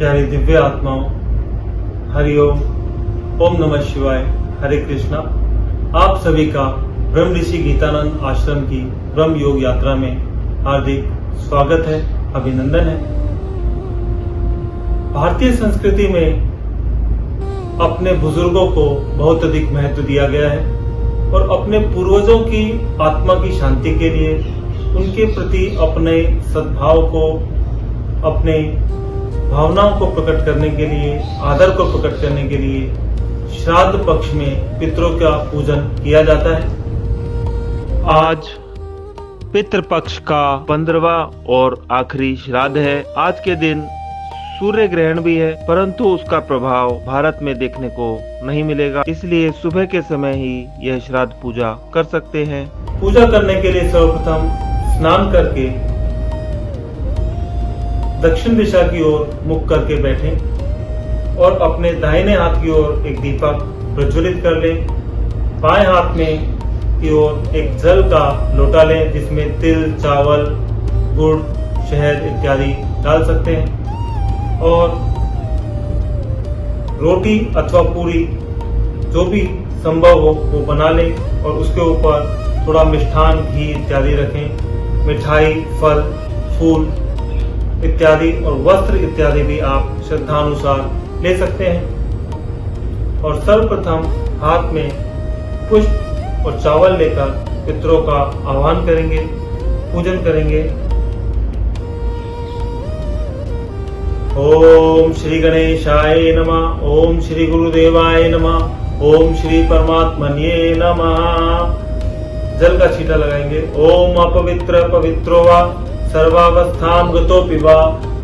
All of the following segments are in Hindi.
प्यारी दिव्य आत्माओं, हरिओम, ओम नमः शिवाय, हरे कृष्णा। आप सभी का ब्रह्म ऋषि गीतानंद आश्रम की ब्रह्म योग यात्रा में हार्दिक स्वागत है, अभिनंदन है। भारतीय संस्कृति में अपने बुजुर्गों को बहुत अधिक महत्व दिया गया है और अपने पूर्वजों की आत्मा की शांति के लिए उनके प्रति अपने सद्भाव को, अपने भावनाओं को प्रकट करने के लिए, आदर को प्रकट करने के लिए श्राद्ध पक्ष में पितरों का पूजन किया जाता है। आज पितृपक्ष का 15वां और आखिरी श्राद्ध है। आज के दिन सूर्य ग्रहण भी है, परंतु उसका प्रभाव भारत में देखने को नहीं मिलेगा, इसलिए सुबह के समय ही यह श्राद्ध पूजा कर सकते हैं। पूजा करने के लिए सर्वप्रथम स्नान करके दक्षिण दिशा की ओर मुख करके बैठें और अपने दाहिने हाथ की ओर एक दीपक प्रज्वलित कर लें। बाएं हाथ में की ओर एक जल का लोटा लें, जिसमें तिल, चावल, गुड़, शहद इत्यादि डाल सकते हैं और रोटी अथवा पूरी जो भी संभव हो वो बना लें और उसके ऊपर थोड़ा मिष्ठान, घी इत्यादि रखें। मिठाई, फल, फूल इत्यादि और वस्त्र इत्यादि भी आप श्रद्धानुसार ले सकते हैं। और सर्वप्रथम हाथ में पुष्प और चावल लेकर पितरों का आह्वान करेंगे, पूजन करेंगे। ओम श्री गणेशाय नमः, ओम श्री गुरुदेवाय नमः, ओम श्री परमात्मन्ये नमः। जल का छींटा लगाएंगे। ओम अपवित्र पवित्रो वा सर्वावस्थां गतोऽपि वा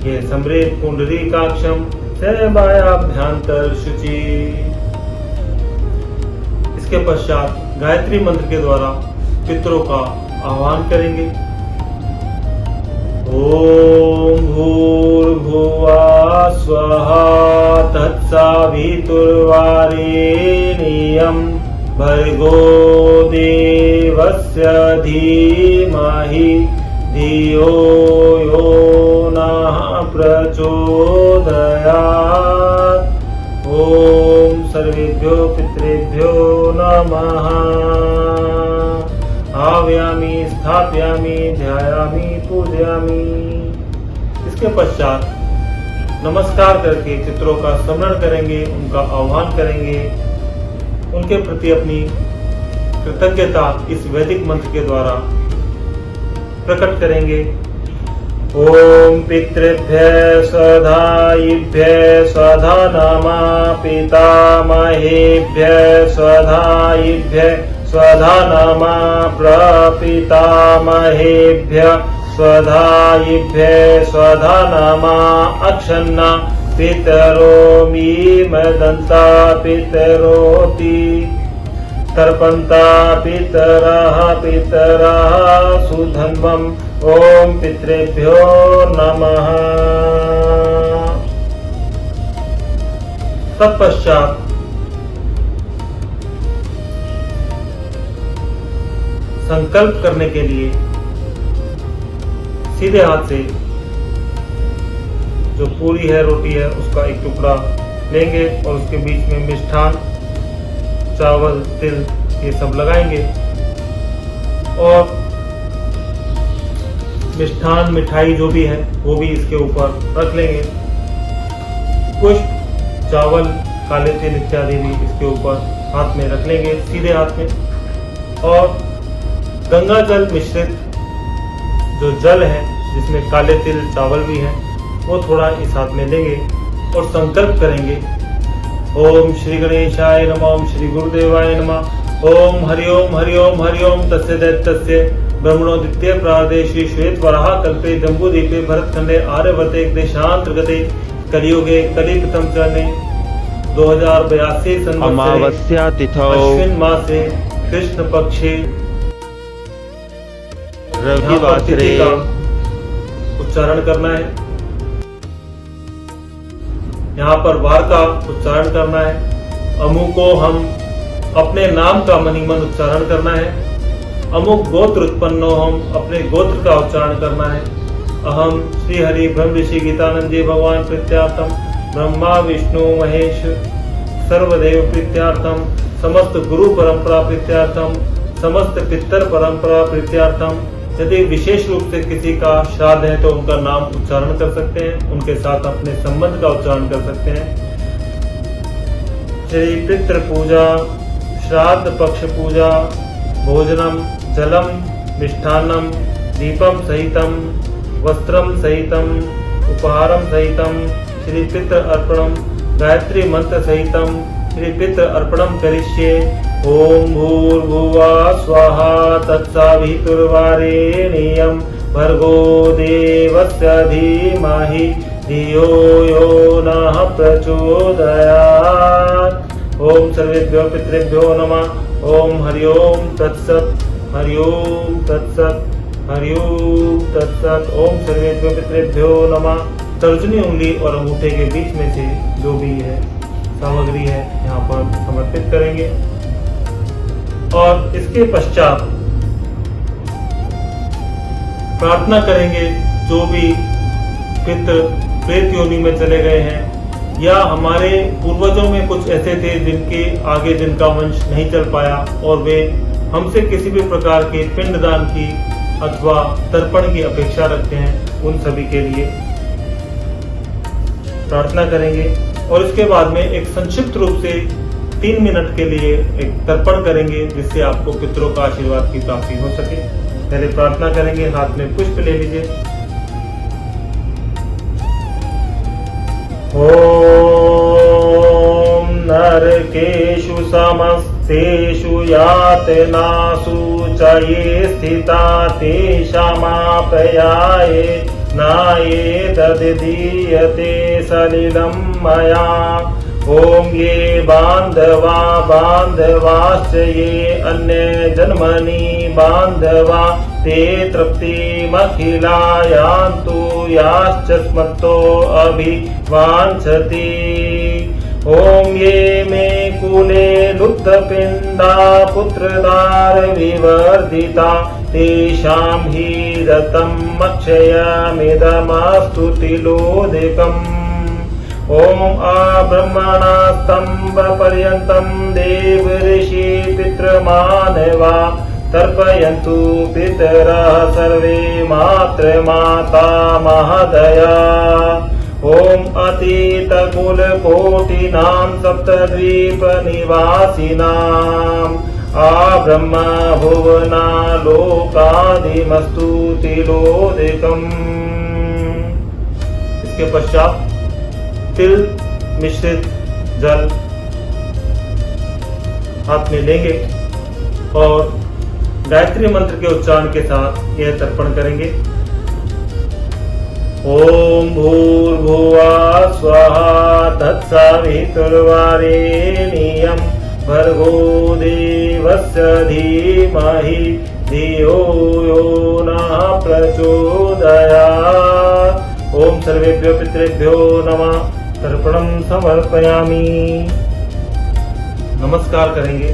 ये समृत पुंडरीकाक्षं सेवायाभ्यंतर शुचि। इसके पश्चात गायत्री मंत्र के द्वारा पितरों का आह्वान करेंगे। ओम भूर्भुवः स्वः तत्सवितुर्वरेण्यं भर्गो देवस्य धीमहि धियो यो नः प्रचोदयात्। ओम सर्वेभ्यो पितृभ्यो नमः। आव्यामि, स्थापयामि, ध्यायामि, पूजयामि। इसके पश्चात नमस्कार करके पितरों का स्मरण करेंगे, उनका आह्वान करेंगे, उनके प्रति अपनी कृतज्ञता इस वैदिक मंत्र के द्वारा प्रकट करेंगे। ओम पितृभ्यः स्वधायिभ्यः स्वधा नमः, पितामहेभ्यः स्वधायिभ्यः स्वधा नमः, प्रपितामहेभ्यः स्वधायिभ्यः स्वधा नमः। अक्षन्ना पितरो मीमदन्ता पितरोति तर्पन्ता पितरः सुधन्वम्। ओम पितृभ्यो नमः। तत्पश्चात संकल्प करने के लिए सीधे हाथ से जो पूरी है, रोटी है, उसका एक टुकड़ा लेंगे और उसके बीच में मिष्ठान, चावल, तिल ये सब लगाएंगे और मिष्ठान, मिठाई जो भी है वो भी इसके ऊपर रख लेंगे। पुष्प, चावल, काले तिल इत्यादि भी इसके ऊपर हाथ में रख लेंगे, सीधे हाथ में। और गंगा जल मिश्रित जो जल है, जिसमें काले तिल, चावल भी है, वो थोड़ा इस हाथ में लेंगे और संकल्प करेंगे। ओम श्री गणेशाय नमः, ओम श्री गुरुदेवाय नमः, ओम हरिओम हरिओम हरिओम तस्य दैत्यस्य ब्रह्मणो द्वितीय प्रारदे श्री श्वेत वराह कल्पे जम्बूद्वीपे भरतखंडे आर्यवर्ते देशांतर्गते कलियुगे कलिप्रथम चरणे 2082 अमावस्या तिथौ अश्विन मासे कृष्ण पक्षे रविवासरे उच्चारण करना है। यहाँ पर वार का उच्चारण करना है। अमु को हम अपने नाम का मनीमन उच्चारण करना है। अमुक गोत्र उत्पन्नो हम अपने गोत्र का उच्चारण करना है। अहम श्री हरि ब्रह्म ऋषि गीतानंद जी भगवान प्रत्यातम ब्रह्मा विष्णु महेश सर्वदेव प्रीत्यार्थम, समस्त गुरु परंपरा प्रीत्यार्थम, समस्त पितर परंपरा प्रीत्यार्थम। यदि विशेष रूप से किसी का श्राद्ध है तो उनका नाम उच्चारण कर सकते हैं, उनके साथ अपने संबंध का उच्चारण कर सकते हैं। श्री पितृ पूजा, श्राद्ध पक्ष पूजा, भोजनम जलम मिष्ठान्नम दीपम सहितम वस्त्रम सहितम उपहारम सहितम श्री पितृ अर्पणम गायत्री मंत्र सहितम श्री पितृ अर्पणम करिष्ये। ओम भूर्भुवः स्वाहा तत्सवितुर्वरेण्यं भर्गो देवस्य धीमहि धियो यो नः प्रचोदयात्। ओम सर्वेभ्यो पितृभ्यो नमः। ओम हरि ओम तत्सत्, हरि ओम तत्सत्, हरि ओम तत्सत्। ओम सर्वेभ्यो पितृभ्यो नमः। तर्जनी उंगली और अंगूठे के बीच में से जो भी है सामग्री है यहाँ पर समर्पित करेंगे और इसके पश्चात प्रार्थना करेंगे जो भी पितृ प्रेत योनि में चले गए हैं या हमारे पूर्वजों में कुछ ऐसे थे जिनके आगे जिनका वंश नहीं चल पाया और वे हमसे किसी भी प्रकार के पिंडदान की अथवा तर्पण की अपेक्षा रखते हैं, उन सभी के लिए प्रार्थना करेंगे और इसके बाद में एक संक्षिप्त रूप से 3 मिनट के लिए एक तर्पण करेंगे जिससे आपको पितरों का आशीर्वाद की प्राप्ति हो सके। पहले प्रार्थना करेंगे, हाथ में पुष्प ले लीजिए। ओम नरकेषु समस्तेषु यातनासु च ये स्थिता तेषामाप्याय नाये तद्दीयते सलिलं मया। ओम ये बांधवा बांधवाश्च ये अन्य जन्मनि बांधवा ते तृप्तिमखिला यान्तु याश्च स्मत्तो अभिवाञ्छति। ओम ये मे कुले लुप्तपिण्डा पुत्रदार विवर्धिता तेषां हि रतम् अक्षयमिदमस्तु तिलोदकम्। ओम आब्रह्मणा स्तंभ पर्यन्तं देव ऋषि पितृमानवा तर्पयन्तु पितरः सर्वे मातृमाता महदया। ओम अतीत कुल कोटिनां सप्तद्वीप निवासिनां आ ब्रह्म भुवना लोकादिमस्तु तिलोदकम्। इसके पश्चात तिल मिश्रित जल हाथ में लेंगे और गायत्री मंत्र के उच्चारण के साथ यह तर्पण करेंगे। ओम भूर्भुवः स्वाहा तत्सवितुर्वरेण्यं भर्गो देवस्य धीमहि धियो यो नः प्रचोदयात्। ओम सर्वेभ्यो पितृभ्यो नमः। तर्पणं समर्पयामि। नमस्कार करेंगे।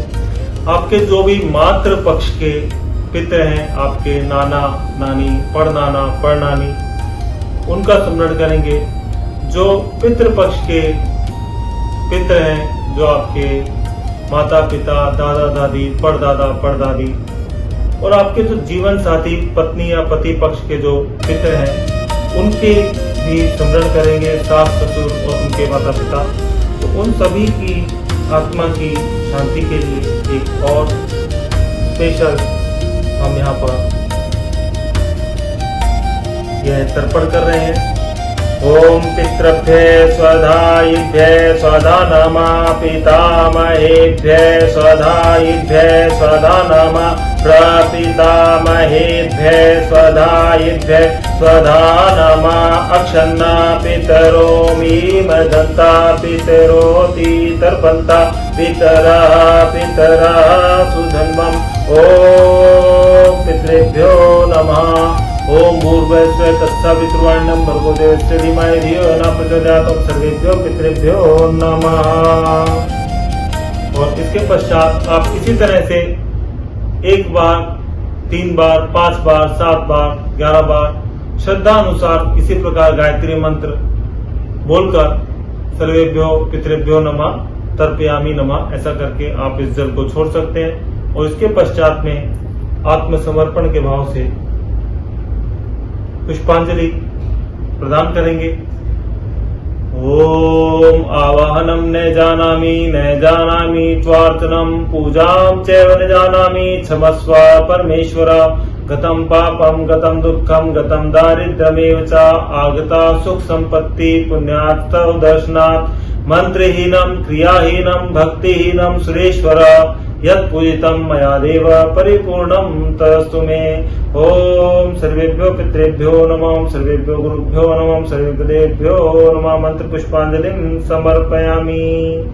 आपके जो भी मातृ पक्ष के पितृ हैं, आपके नाना नानी पड़नाना पड़नानी, उनका स्मरण करेंगे। जो पितृ पक्ष के पितृ हैं, जो आपके माता पिता दादा दादी पड़दादा पड़दादी, और आपके जो जीवन साथी पत्नी या पति पक्ष के जो पितृ हैं उनके भी स्मरण करेंगे, सास ससुर और उनके माता पिता। तो उन सभी की आत्मा की शांति के लिए एक और स्पेशल हम यहाँ पर यह तर्पण कर रहे हैं। ओम पितृभ्यः स्वधायिभ्यः स्वधा नमः। पितामहेभ्यः स्वधायिभ्यः स्वधा नमः। प्रपितामहेभ्यः स्वधायिभ्यः स्वधा नमः। अक्षन्ना पितरो मीमदन्ता पितरोति तर्पन्ता पितरः पितरः सुधन्वम्। ओम पितृभ्यो नमः। ओम भूर्भुवः तत्सवितुर्वरेण्यं भर्गो देवस्य धीमहि धियो यो नः प्रचोदयात्। ओम सर्वेभ्यो पितृभ्यो नमः। और इसके पश्चात आप इसी तरह से 1 बार, 3 बार, 5 बार, 7 बार, 11 बार श्रद्धा अनुसार इसी प्रकार गायत्री मंत्र बोलकर सर्वेभ्यो पितृभ्यो नमः तर्पयामि नमः, ऐसा करके आप इस जल को छोड़ सकते हैं। और इसके पश्चात में आत्मसमर्पण के भाव से पुष्पांजलि प्रदान करेंगे। ओम आवाहनम न जानामि त्वार्चनम पूजाम चैव न जानामि क्षमस्व परमेश्वर गतं पापम गतं दुःखम गतं दारिद्र्यमेव च आगता सुख संपत्ति पुण्यात् तव दर्शनात् मंत्रहीनम क्रियाहीनम भक्तिहीनम सुरेश्वर यत् पूजितं मया देव परिपूर्णं तदस्तु मे। ओम सर्वेभ्यो पितृभ्यो नमः, सर्वेभ्यो गुरुभ्यो नमः, सर्वेभ्यो देवेभ्यो नमः। मंत्र पुष्पांजलिं समर्पयामि।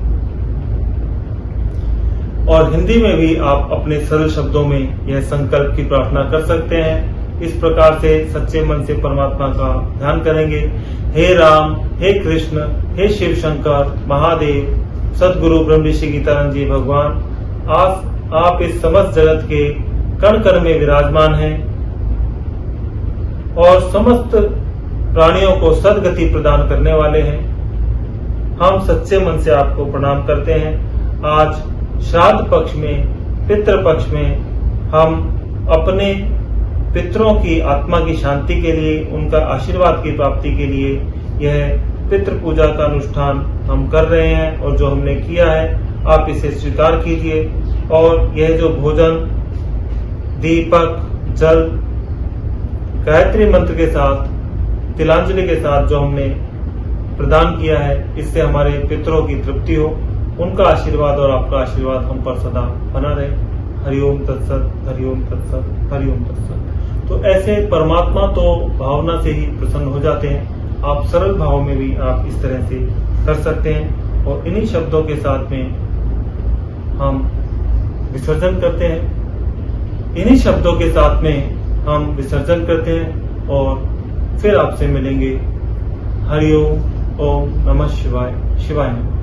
और हिंदी में भी आप अपने सरल शब्दों में यह संकल्प की प्रार्थना कर सकते हैं। इस प्रकार से सच्चे मन से परमात्मा का ध्यान करेंगे। हे राम, हे कृष्ण, हे शिव शंकर महादेव, सदगुरु ब्रह्म ऋषि गीतानंद जी भगवान, आज आप इस समस्त जगत के कण कण में विराजमान हैं और समस्त प्राणियों को सदगति प्रदान करने वाले हैं। हम सच्चे मन से आपको प्रणाम करते हैं। आज श्राद्ध पक्ष में, पितृ पक्ष में हम अपने पितरों की आत्मा की शांति के लिए, उनका आशीर्वाद की प्राप्ति के लिए यह पितृ पूजा का अनुष्ठान हम कर रहे हैं। और जो हमने किया है आप इसे स्वीकार कीजिए। और यह जो भोजन, दीपक, जल, गायत्री मंत्र के साथ, तिलांजलि के साथ जो हमने प्रदान किया है, इससे हमारे पितरों की तृप्ति हो, उनका आशीर्वाद और आपका आशीर्वाद हम पर सदा बना रहे। हरिओम तत्सत, हरिओम तत्सत, हरिओम तत्सत। तो ऐसे परमात्मा तो भावना से ही प्रसन्न हो जाते हैं। आप सरल भाव में भी आप इस तरह से कर सकते हैं। और इन्हीं शब्दों के साथ में हम विसर्जन करते हैं। इन्हीं शब्दों के साथ में हम विसर्जन करते हैं और फिर आपसे मिलेंगे। हरिओम, ओम नमः शिवाय, शिवाय नमः।